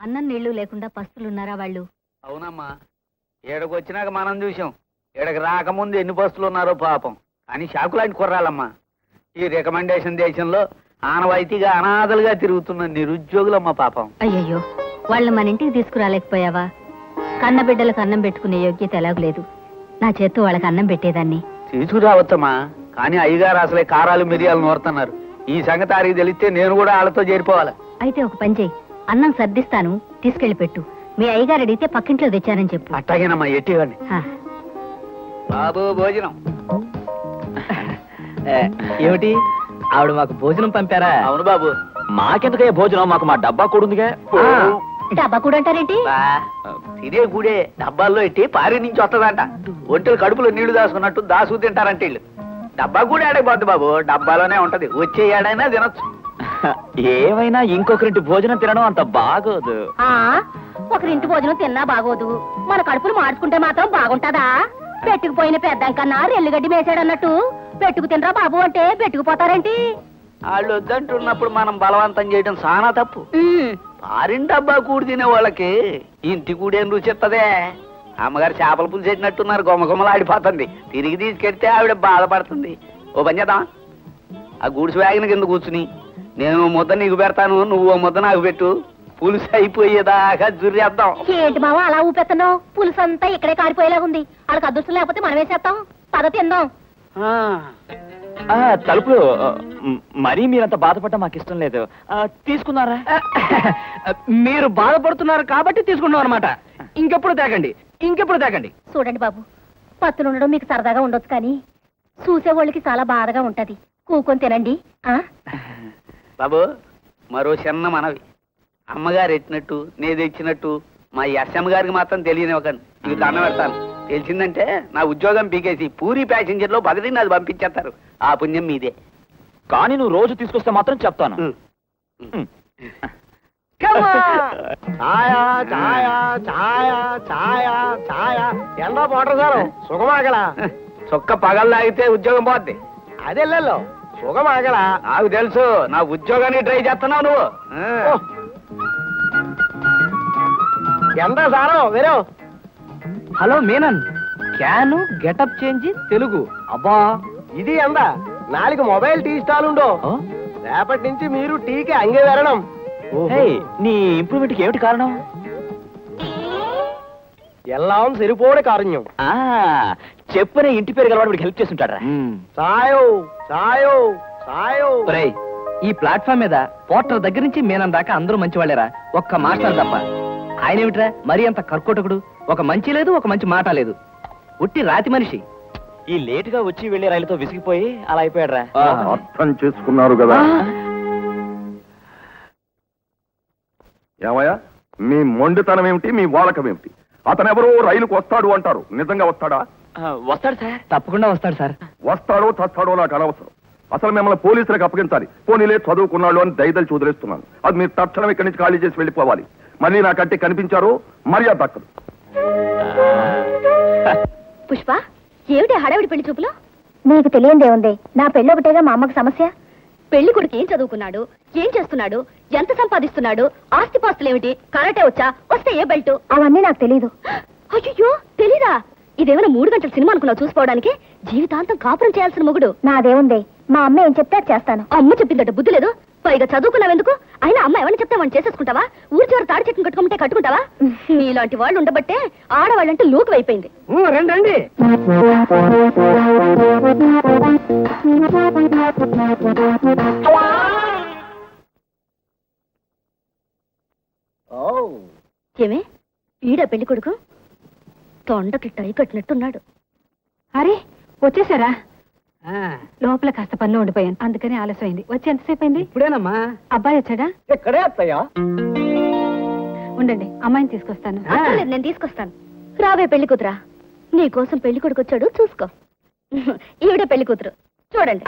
అన్నం నీళ్లు లేకుండా పస్తులున్నారా వాళ్ళు? అవునమ్మా, ఏడకు వచ్చినాక మనం చూసాం. ఏడకి రాకముందు ఎన్ని పస్తులు ఉన్నారో పాపం. అని షాకులాంటి కుర్రాలమ్మా. ఈ రికమెండేషన్ దేశంలో ఆనవాయితీగా అనాథలుగా తిరుగుతున్న నిరుద్యోగులమ్మ పాపం. అయ్యయ్యో, వాళ్ళు మన ఇంటికి తీసుకురాలేకపోయావా? కన్నబిడ్డలకు అన్నం పెట్టుకునే యోగ్యత ఎలాగలేదు. నా చేత్తో వాళ్ళకి అన్నం పెట్టేదాన్ని. తీసుకురావచ్చమ్మా, కానీ అయ్యగారు అసలే కారాలు మిరియాలు నోరుతున్నారు. ఈ సంగతి ఆరికి తెలిస్తే నేను కూడా వాళ్ళతో చేరిపోవాలి. అయితే ఒక పని చేయి, అన్నం సర్దిస్తాను, తీసుకెళ్లి పెట్టు. మీ అయ్యగారు అడిగితే పక్కింట్లో తెచ్చానని చెప్పు. అట్టాగేనమ్మా, ఎట్టివ్వండి. బాబు భోజనం. ఏమిటి, ఆవిడ మాకు భోజనం పంపారా? అవును బాబు. మాకెందుకయ్యా భోజనం, మాకు మా డబ్బా కూడుందిగా. డబ్బా కూడా అంటారేంటి? ఇదే గుడే డబ్బాల్లో ఎట్టి పారి నుంచి వస్తుందంట. ఒంటెలు కడుపులో నీళ్లు దాసుకున్నట్టు దాసు తింటారంటే వీళ్ళు. డబ్బా కూడా ఆడైపోద్ది బాబు, డబ్బాలోనే ఉంటది. వచ్చే ఏడైనా తినొచ్చు. ఏమైనా ఇంకొకరింటి భోజనం తినడం అంత బాగోదు. ఒకరింటి భోజనం తిన్నా బాగోదు, మన కడుపులు మార్చుకుంటే మాత్రం బాగుంటదా? పెట్టుకుపోయిన పెద్దంకన్నా రెల్లుగడ్డి మేసాడన్నట్టు పెట్టుకు తినరా బాబు అంటే పెట్టుకుపోతారేంటి? వాళ్ళు వద్దంటున్నప్పుడు మనం బలవంతం చేయడం చాలా తప్పు. పారిన డబ్బా కూడి తినే వాళ్ళకి ఇంటి కూడేం రుచిత్తదే. అమ్మగారు చేపల పులుసు పెట్టినట్టున్నారు, గుమ్మగుమ్మలు ఆడిపోతుంది. తిరిగి తీసుకెళ్తే ఆవిడ బాధపడుతుంది. ఓ పని చేద్దాం, ఆ గూడ్స్ వ్యాగిన కింద కూర్చుని నేను ముద్ద నీకు పెడతాను, నువ్వు ముద్ద నాకు పెట్టు. పులుసు అయిపోయేదాకా జుర్రేద్దాం. ఏంటి మావా అలా ఊపెత్తన్నావు? పులుసు అంతా ఇక్కడే కారిపోయేలాగుంది. వాళ్ళకి అదృష్టం లేకపోతే మనం వేసేస్తాం. పద తిందాం. తలుపులు మరీ మీరంత బాధపడ్డా మాకు ఇష్టం లేదు. తీసుకున్నారా? మీరు బాధపడుతున్నారు కాబట్టి తీసుకున్నాం అనమాట. ఇంకెప్పుడు తేకండి, ఇంకెప్పుడు తేకండి. చూడండి బాబు, పత్తులు ఉండడం మీకు సరదాగా ఉండొచ్చు, కానీ చూసేవాళ్ళకి చాలా బాధగా ఉంటది. కూకొని తినండి. బాబు, మరో చిన్న మనవి. అమ్మగారు ఎట్టినట్టు నేను తెచ్చినట్టు మా ఎస్ఎం గారికి మాత్రం తెలియనివ్వకండి. ఇవి దండ పెడతాను. తెలిసిందంటే నా ఉద్యోగం పీకేసి పూరి ప్యాసింజర్ లో బదిలీని అది పంపించేస్తారు. ఆ పుణ్యం మీదే. కానీ నువ్వు రోజు తీసుకొస్తే మాత్రం చెప్తాను. ఎండా పోటర్ సార్ సుఖమాగల చొక్క పగల్లాగితే ఉద్యోగం పోద్ది. అదే సుఖమాగల నాకు తెలుసు. నా ఉద్యోగానికి ట్రై చేస్తున్నావు నువ్వు. ఎండా సారో వేరే. Hello Menon, can getup change Telugu. అబ్బా ఇది ఎందా 4 మొబైల్ టీ స్టాల్ ఉండో. రేపటి నుంచి మీరు టీకి అంగే వెళ్ళడం. నీ ఇంప్రూవ్మెంట్ కి ఏమిటి కారణం? ఎల్లాం సరిపోడే కారణ్యం. చెప్పనే ఇంటి పేరు గలవాడు హెల్ప్ చేస్తుంటారా? సాయో సాయో సాయో. ఈ ప్లాట్ఫామ్ మీద పోర్టర్ దగ్గర నుంచి మీనం దాకా అందరూ మంచి వాళ్ళేరా, ఒక్క మాస్టర్ తప్ప. ఆయన ఏమిట్రా మరీ అంత కర్కోటకుడు? ఒక మంచి లేదు, ఒక మంచి మాట లేదు. ఉట్టి రాతి మనిషి. ఈ లేట్ గా వచ్చి వెళ్లే రైలుతో విసిగిపోయి అలా అయిపోయాడు రా. అర్థం చేసుకున్నారు కదా? ఏమయ్యా, మీ మొండితనం ఏమిటి, మీ వాలకం ఏమిటి? అతనెవరో రైలుకు వస్తాడు అంటారు, నిజంగా వస్తాడా? వస్తాడు సార్, తప్పకుండా వస్తాడు సార్. వస్తాడో చస్తాడో నాకు అనవసరం. అసలు మిమ్మల్ని పోలీసులకు అప్పగించాలి. పోనీలే చదువుకున్నాడు అని దయదలు చూదిలేస్తున్నాను. అది మీరు తక్షణం ఇక్కడి నుంచి ఖాళీ చేసి వెళ్ళిపోవాలి. మళ్ళీ నాకంటే కనిపించారు మర్యాద దక్కదు. పుష్ప, ఏమిటి హడావిడి పెళ్లి చూపులో? నీకు తెలియందే ఉంది, నా పెళ్లి ఒకటేగా మా అమ్మకు సమస్య. పెళ్లి కొడుకు ఏం చదువుకున్నాడు, ఏం చేస్తున్నాడు, ఎంత సంపాదిస్తున్నాడు, ఆస్తిపాస్తులేమిటి, కరాటే వచ్చా, వస్తే ఏ బెల్ట్, అవన్నీ నాకు తెలీదు. అయ్యో తెలీదా? ఇదేమైనా 3 గంటల సినిమా అనుకున్నావు చూసుకోవడానికి? జీవితాంతం కాపురం చేయాల్సిన మొగుడు. నాదేముంది, మా అమ్మ ఏం చెప్తే చేస్తాను. అమ్మ చెప్పిందట బుద్ధి లేదు. పైగా చదువుకున్నావెందుకు? అయినా అమ్మ ఎవరిని చెప్తే వాడిని చేసేసుకుంటావా? ఊరి చివరి తాడి చెట్టును కట్టుకుంటే కట్టుకుంటావా? నీలాంటి వాళ్ళు ఉండబట్టే ఆడవాళ్ళంటే లోకు అయిపోయింది. రండి. ఏమే ఈడ పెళ్లి కొడుకు? తొండకి టై కట్టినట్టున్నాడు. అరే వచ్చేసారా? లోపల కాస్త పనిలో ఉండిపోయాను, అందుకని ఆలస్యమైంది. వచ్చి ఎంతసేపు అయింది? ఇప్పుడేనమ్మా. అబ్బాయి వచ్చాడా? ఎక్కడే అత్తయ్యా? ఉండండి, అమ్మాయిని తీసుకొస్తాను. నేను తీసుకొస్తాను. రావే పెళ్లి కూతురా, నీ కోసం పెళ్లి కొడుకు వచ్చాడు, చూసుకో. ఈవిడే పెళ్లి కూతురు, చూడండి.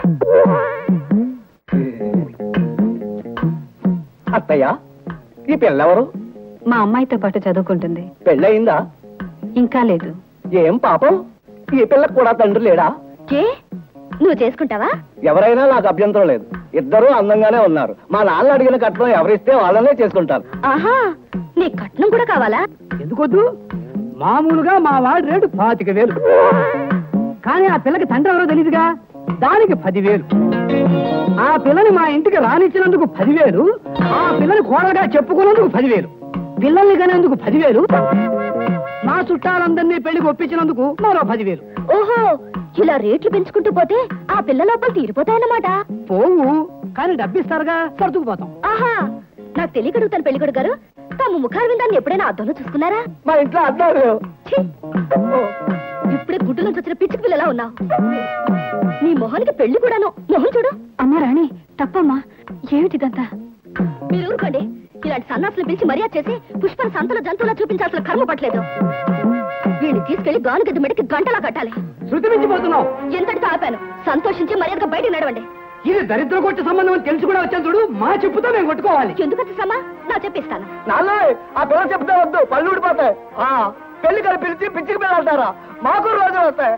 అత్తయ్యా, ఈ పిల్లెవరు? మా అమ్మాయితో పాటు చదువుకుంటుంది. పెళ్ళయిందా? ఇంకా లేదు. ఏం పాపం, ఈ పిల్లకు కూడా తండ్రి లేడా? ఏ నువ్వు చేసుకుంటావా? ఎవరైనా నాకు అభ్యంతరం లేదు. ఇద్దరు అందంగానే ఉన్నారు. మా నాన్న అడిగిన కట్నం ఎవరిస్తే వాళ్ళనే చేసుకుంటారు. ఆహా, నీ కట్నం కూడా కావాలా? ఎందుకొద్దు? మామూలుగా మా వాడి రేటు 25,000. కానీ ఆ పిల్లకి తండ్రి ఎవరో తెలియదుగా, దానికి 10,000. ఆ పిల్లని మా ఇంటికి రానిచ్చినందుకు 10,000. ఆ పిల్లని కోడగా చెప్పుకున్నందుకు 10,000. పిల్లల్ని కనేందుకు 10,000. మా చుట్టాలందరినీ పెళ్లికి ఒప్పించినందుకు మరో 10,000. ఓహో, ఇలా రేట్లు పెంచుకుంటూ పోతే ఆ పిల్ల లోపల తీరిపోతాయన్నమాట. పోవు, కానీ డబ్బిస్తారుగా, సర్దుకుపోతాం. ఆహా, నాకు తెలియకడుగుతాను పెళ్లికొడుకు గారు, తమ ముఖాల విందాన్ని ఎప్పుడైనా అద్దంలో చూసుకున్నారా? మా ఇంట్లో అద్దాలు లేవు. ఛీ! ఓ, ఇప్పుడే గుడ్డు నుంచి వచ్చిన పిచ్చికి పిల్లలా ఉన్నావు. నీ మొహానికి పెళ్లి కూడాను. మొహం చూడు. అమ్మా రాణి, తప్పమ్మా, ఏమిటిదంతా? మీరు ఊరుకోండి. ఇలాంటి సన్నాసులు పిలిచి మర్యాద చేసి పుష్పం సంతలో జంతువులా చూపించాల్సిన కర్మ పట్టలేదు. వీడిని తీసుకెళ్లి గానుగద్ద మెడకి గంటలా కట్టాలి. శృతి మించిపోతున్నావు. ఎంతటితో ఆపాను. సంతోషించి మర్యాదగా బయటికి నడవండి. ఇది దరిద్ర కొట్టు సంబంధం అని తెలిసి కూడా వచ్చాను చూడు. మా చెప్పుతో మేము కొట్టుకోవాలి. ఎందుకు వచ్చేసామా? నా చెప్పిస్తాను. నాన్న ఆ పిల్ల చెప్తే వద్దు, పళ్ళు ఊడిపోతాయి. పెళ్లి కలిపి పిలిచి పిచ్చికి పిల్లలుంటారా? మాకు రోజులు వస్తాయి.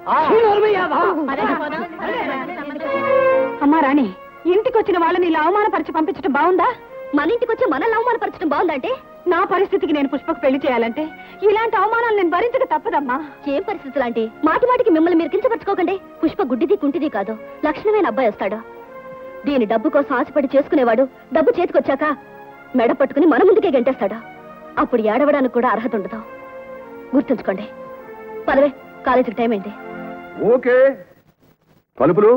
అమ్మా రాణి, ఇంటికి వచ్చిన వాళ్ళని ఇలా అవమానపరిచి పంపించడం బాగుందా? మన ఇంటికి వచ్చి మనల్ని అవమానపరచడం బాగుందంటే? నా పరిస్థితికి నేను పుష్పకు పెళ్లి చేయాలంటే ఇలాంటి అవమానాలు నేను భరించక తప్పదమ్మా. ఏం పరిస్థితులు అంటే మాటి మాటికి మిమ్మల్ని మీరు కించపరచుకోకండి. పుష్ప గుడ్డిది కుంటిది కాదు, లక్షణమైన అబ్బాయి వస్తాడు. దీని డబ్బు కోసం ఆశపడి చేసుకునేవాడు డబ్బు చేతికొచ్చాక మెడ పట్టుకుని మన ముందుకే గంటేస్తాడు. అప్పుడు ఏడవడానికి కూడా అర్హత ఉండదు. గుర్తుంచుకోండి. పదవే, కాలేజీకి టైం అయింది. ఓకే, తలుపులు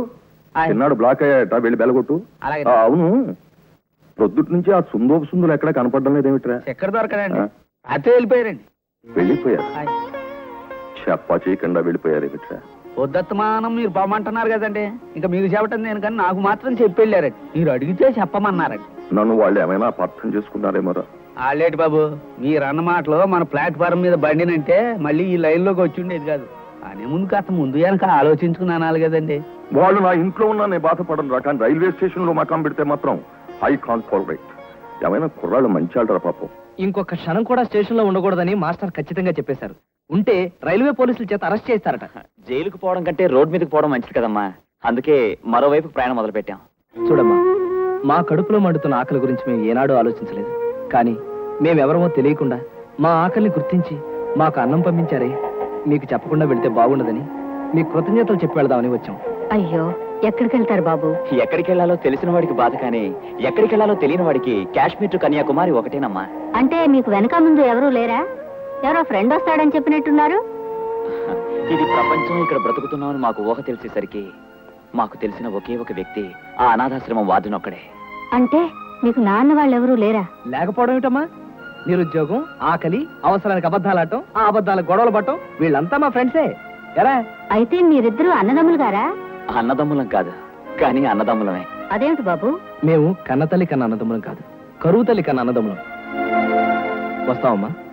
చిన్నాడు బ్లాక్ అయ్యాట, వెళ్ళి బెలగొట్టు. అలాగే. అవును, ప్రొద్దుటి నుంచి ఆ సుందోపు సుందులు ఎక్కడ కనపడడం లేదేమిట్రా? ఎక్కడ దొరకదండి, అతే వెళ్ళిపోయారండి. వెళ్ళిపోయారు, చెప్పా చేయకుండా వెళ్ళిపోయారు ఏమిట్రా? పొద్దుమానం మీరు పొమ్మంటున్నారు కదండి, ఇంకా మీకు చెప్పటం నేను కానీ నాకు మాత్రం చెప్పి వెళ్ళారండి. మీరు అడిగితే చెప్పమన్నారండి. నన్ను వాళ్ళు ఏమైనా అపార్థం చేసుకున్నారేమోరా? ఆలేటి బాబు, మీరు అన్న మాటలో మన ప్లాట్ఫారం మీద బండినంటే మళ్ళీ ఈ లైన్లోకి వచ్చి ఉండేది కాదు. అనే ముందు కాస్త ముందు వెనక ఆలోచించుకుని అనాలి కదండి. వాళ్ళు నా ఇంట్లో ఉన్నా నేను బాధపడను రా, కానీ రైల్వే స్టేషన్ లో మకాం పెడితే మాత్రం ఐ కాంట్ టాలరేట్. ఏమైనా కుర్రాళ్ళు మంచి వాళ్ళరా పాపం. ఇంకొక క్షణం కూడా స్టేషన్ లో ఉండకూడదని మాస్టర్ ఖచ్చితంగా చెప్పేశారు. ఉంటే రైల్వే పోలీసుల చేత అరెస్ట్ చేస్తారట. జైలుకు పోవడం కంటే రోడ్ మీదకి పోవడం మంచిది కదమ్మా. అందుకే మరోవైపు ప్రయాణం మొదలు పెట్టాం. చూడమ్మా, మా కడుపులో మండుతున్న ఆకలి గురించి మేము ఏనాడూ ఆలోచించలేదు. కానీ మేమెవరమో తెలియకుండా మా ఆకలిని గుర్తించి మాకు అన్నం పంపించారే, మీకు చెప్పకుండా వెళితే బాగుండదని మీ కృతజ్ఞతలు చెప్పి వెళదామని వచ్చాం. అయ్యో, ఎక్కడికి వెళ్తారు బాబు? ఎక్కడికి వెళ్లాలో తెలిసిన వాడికి బాధ, కానీ ఎక్కడికి వెళ్లాలో తెలియని వాడికి కాశ్మీర్ టు కన్యాకుమారి ఒకటేనమ్మా. అంటే మీకు వెనక ముందు ఎవరూ లేరా? ఎవరో ఫ్రెండ్ వస్తాడని చెప్పినట్టున్నారు. ఇది ప్రపంచం, ఇక్కడ బ్రతుకుతున్నామని మాకు ఊహ తెలిసేసరికి మాకు తెలిసిన ఒకే ఒక వ్యక్తి ఆ అనాథాశ్రమం వార్డునొక్కడే. అంటే మీకు నాన్న వాళ్ళు ఎవరూ లేరా? లేకపోవడం ఏమిటమ్మా? నిరుద్యోగం, ఆకలి, అవసరానికి అబద్ధాలాడటం, ఆ అబద్ధాలకు గొడవలు పట్టడం, వీళ్ళంతా మా ఫ్రెండ్సే. ఎరా? అయితే మీరిద్దరూ అన్నదమ్ములు గారా? అన్నదమ్ములం కాదు, కానీ అన్నదమ్ములమే. అదేమిటి బాబు? మేము కన్నతల్లి కన్న అన్నదమ్ములం కాదు, కరువు తల్లి కన్న అన్నదమ్ములం. వస్తామమ్మా.